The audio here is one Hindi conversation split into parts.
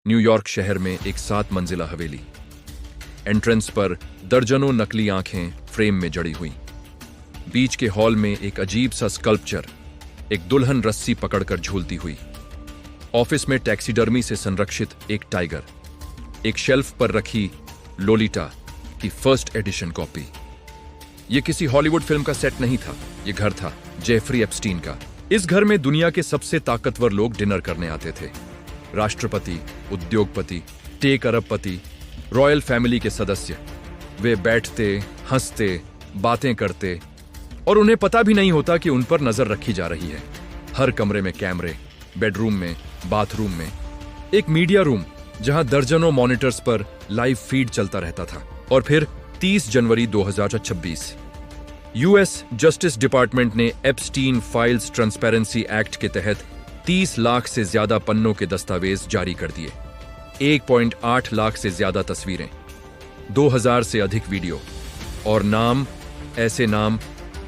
न्यूयॉर्क शहर में एक 7 मंजिला हवेली। एंट्रेंस पर दर्जनों नकली आंखें फ्रेम में जड़ी हुई। बीच के हॉल में एक अजीब सा स्कल्पचर, एक दुल्हन रस्सी पकड़कर झूलती हुई। ऑफिस में टैक्सीडर्मी से संरक्षित एक टाइगर। एक शेल्फ पर रखी लोलिटा की फर्स्ट एडिशन कॉपी। यह किसी हॉलीवुड फिल्म का सेट नहीं था, यह घर था जेफरी एप्स्टीन का। इस घर में दुनिया के सबसे ताकतवर लोग डिनर करने आते थे। राष्ट्रपति, उद्योगपति, टेक अरबपति, रॉयल फैमिली के सदस्य। वे बैठते, हंसते, बातें करते और उन्हें पता भी नहीं होता कि उन पर नजर रखी जा रही है। हर कमरे में कैमरे, बेडरूम में, बाथरूम में, एक मीडिया रूम जहां दर्जनों मॉनिटर्स पर लाइव फीड चलता रहता था। और फिर 30 जनवरी 2026 यूएस जस्टिस डिपार्टमेंट ने एप्स्टीन फाइल्स ट्रांसपेरेंसी एक्ट के तहत 30 लाख से ज्यादा पन्नों के दस्तावेज जारी कर दिए। 1.8 लाख से ज्यादा तस्वीरें, 2000 से अधिक वीडियो और नाम, ऐसे नाम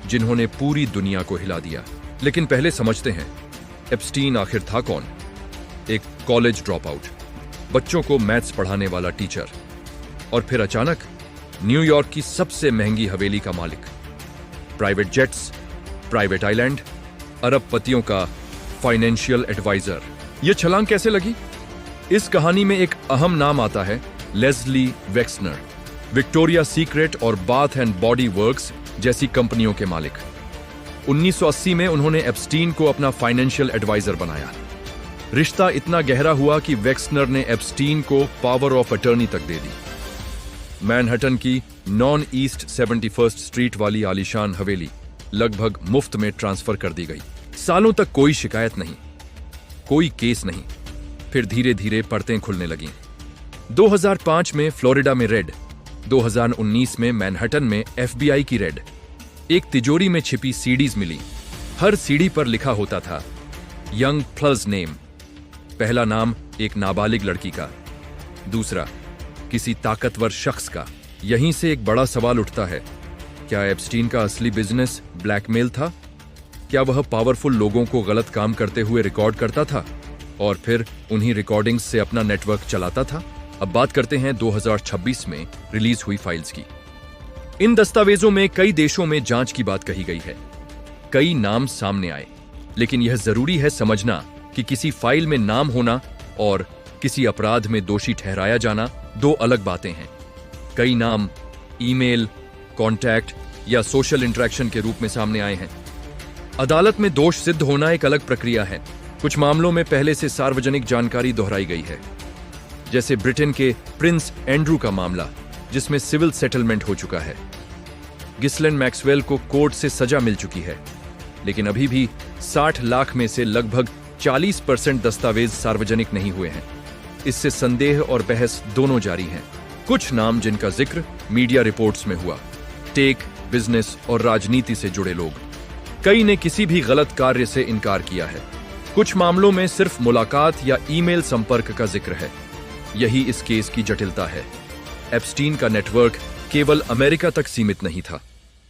जिन्होंने पूरी दुनिया को हिला दिया। लेकिन पहले समझते हैं, एप्स्टीन आखिर था कौन? एक कॉलेज ड्रॉप आउट, बच्चों को मैथ्स पढ़ाने वाला टीचर, और फिर अचानक न्यूयॉर्क की सबसे महंगी हवेली का मालिक। प्राइवेट जेट्स, प्राइवेट आइलैंड, अरबपतियों का फाइनेंशियल एडवाइजर। यह छलांग कैसे लगी? इस कहानी में एक अहम नाम आता है, लेस्ली वेक्सनर, विक्टोरिया सीक्रेट और बाथ एंड बॉडी वर्क्स जैसी कंपनियों के मालिक। 1980 में उन्होंने एप्स्टीन को अपना फाइनेंशियल एडवाइजर बनाया। रिश्ता इतना गहरा हुआ कि वेक्सनर ने एप्स्टीन को पावर ऑफ अटर्नी तक दे दी। मैनहट्टन की नॉन ईस्ट 71st स्ट्रीट वाली आलीशान हवेली लगभग मुफ्त में ट्रांसफर कर दी गई। सालों तक कोई शिकायत नहीं, कोई केस नहीं। फिर धीरे धीरे परतें खुलने लगीं। 2005 में फ्लोरिडा में रेड, 2019 में मैनहट्टन में FBI की रेड। एक तिजोरी में छिपी सीडीज मिली। हर सीडी पर लिखा होता था यंग प्लस नेम। पहला नाम एक नाबालिग लड़की का, दूसरा किसी ताकतवर शख्स का। यहीं से एक बड़ा सवाल उठता है, क्या एप्स्टीन का असली बिजनेस ब्लैकमेल था? क्या वह पावरफुल लोगों को गलत काम करते हुए रिकॉर्ड करता था और फिर उन्हीं रिकॉर्डिंग्स से अपना नेटवर्क चलाता था? अब बात करते हैं 2026 में रिलीज हुई फाइल्स की। इन दस्तावेजों में कई देशों में जांच की बात कही गई है, कई नाम सामने आए। लेकिन यह जरूरी है समझना कि किसी फाइल में नाम होना और किसी अपराध में दोषी ठहराया जाना दो अलग बातें हैं। कई नाम ईमेल, कॉन्टैक्ट या सोशल इंटरेक्शन के रूप में सामने आए हैं। अदालत में दोष सिद्ध होना एक अलग प्रक्रिया है। कुछ मामलों में पहले से सार्वजनिक जानकारी दोहराई गई है, जैसे ब्रिटेन के प्रिंस एंड्रू का मामला, जिसमें सिविल सेटलमेंट हो चुका है। गिस्लेन मैक्सवेल को कोर्ट से सजा मिल चुकी है, लेकिन अभी भी 60 लाख में से लगभग 40% दस्तावेज सार्वजनिक नहीं हुए हैं। इससे संदेह और बहस दोनों जारी हैं। कुछ नाम जिनका जिक्र मीडिया रिपोर्ट्स में हुआ, टेक, बिजनेस और राजनीति से जुड़े लोग। कई ने किसी भी गलत कार्य से इनकार किया है। कुछ मामलों में सिर्फ मुलाकात या ईमेल संपर्क का जिक्र है। यही इस केस की जटिलता है। एप्स्टीन का नेटवर्क केवल अमेरिका तक सीमित नहीं था।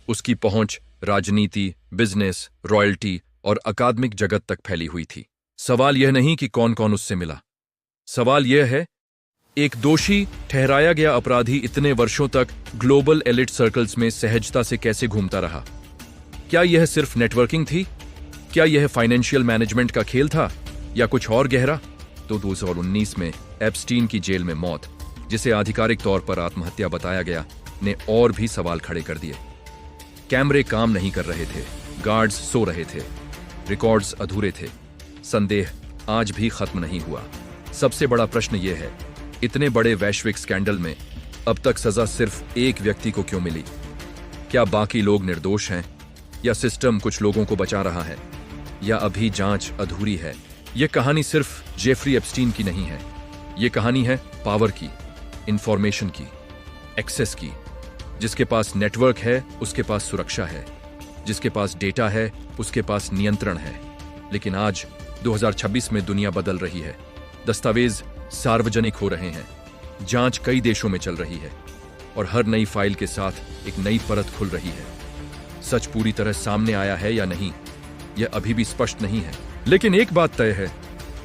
उसकी पहुंच राजनीति, बिजनेस, रॉयल्टी और अकादमिक जगत तक फैली हुई थी। सवाल यह नहीं कि कौन कौन उससे मिला। सवाल यह है, एक दोषी ठहराया गया अपराधी इतने वर्षों तक ग्लोबल एलिट सर्कल्स में सहजता से कैसे घूमता रहा? क्या यह सिर्फ नेटवर्किंग थी? क्या यह फाइनेंशियल मैनेजमेंट का खेल था या कुछ और गहरा? तो 2019 में एप्स्टीन की जेल में मौत, जिसे आधिकारिक तौर पर आत्महत्या बताया गया, ने और भी सवाल खड़े कर दिए। कैमरे काम नहीं कर रहे थे, गार्ड्स सो रहे थे, रिकॉर्ड्स अधूरे थे। संदेह आज भी खत्म नहीं हुआ। सबसे बड़ा प्रश्न यह है, इतने बड़े वैश्विक स्कैंडल में अब तक सजा सिर्फ एक व्यक्ति को क्यों मिली? क्या बाकी लोग निर्दोष हैं या सिस्टम कुछ लोगों को बचा रहा है, या अभी जांच अधूरी है? यह कहानी सिर्फ जेफरी एप्स्टीन की नहीं है। यह कहानी है पावर की, इंफॉर्मेशन की, एक्सेस की। जिसके पास नेटवर्क है उसके पास सुरक्षा है, जिसके पास डेटा है उसके पास नियंत्रण है। लेकिन आज 2026 में दुनिया बदल रही है। दस्तावेज सार्वजनिक हो रहे हैं, जांच कई देशों में चल रही है और हर नई फाइल के साथ एक नई परत खुल रही है। सच पूरी तरह सामने आया है या नहीं, यह अभी भी स्पष्ट नहीं है। लेकिन एक बात तय है,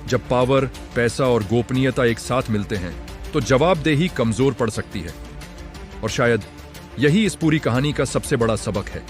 जब पावर, पैसा और गोपनीयता एक साथ मिलते हैं तो जवाबदेही कमजोर पड़ सकती है। और शायद यही इस पूरी कहानी का सबसे बड़ा सबक है।